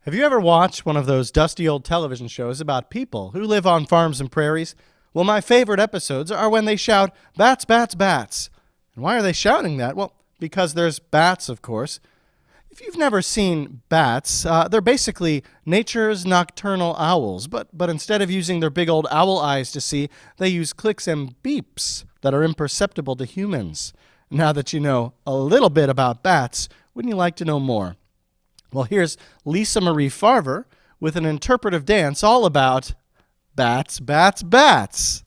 Have you ever watched one of those dusty old television shows about people who live on farms and prairies? Well, my favorite episodes are when they shout, "Bats, bats, bats." And why are they shouting that? Well, because there's bats, of course. If you've never seen bats, they're basically nature's nocturnal owls, but instead of using their big old owl eyes to see, they use clicks and beeps that are imperceptible to humans. Now that you know a little bit about bats, wouldn't you like to know more? Well, here's Lisa Marie Farver with an interpretive dance all about bats, bats, bats.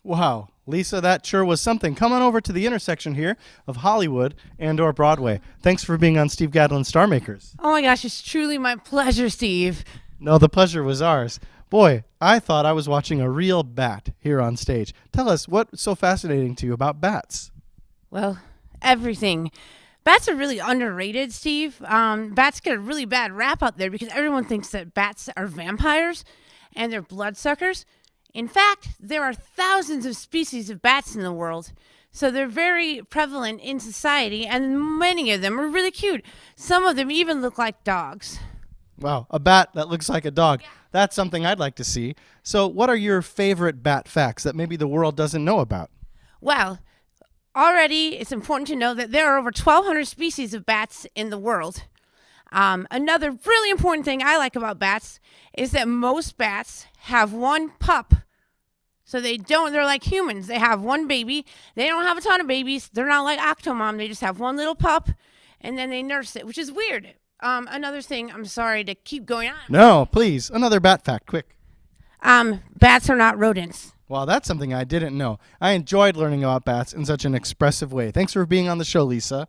Wow, Lisa, that sure was something. Come on over to the intersection here of Hollywood and/or Broadway. Thanks for being on Steve Gadlin Star Makers. Oh my gosh, it's truly my pleasure, Steve. No, the pleasure was ours. Boy, I thought I was watching a real bat here on stage. Tell us, what's so fascinating to you about bats? Well, everything. Bats are really underrated, Steve. Bats get a really bad rap out there because everyone thinks that bats are vampires and they're bloodsuckers. In fact, there are thousands of species of bats in the world, so they're very prevalent in society, and many of them are really cute. Some of them even look like dogs. Wow, a bat that looks like a dog. That's something I'd like to see. So what are your favorite bat facts that maybe the world doesn't know about? Well, already it's important to know that there are over 1,200 species of bats in the world. Another really important thing I like about bats is that most bats have one pup. So they're like humans. They have one baby. They don't have a ton of babies. They're not like Octomom. They just have one little pup, and then they nurse it, which is weird. Another thing, I'm sorry to keep going on. No, please, another bat fact, quick. Bats are not rodents. Well, that's something I didn't know. I enjoyed learning about bats in such an expressive way. Thanks for being on the show, Lisa.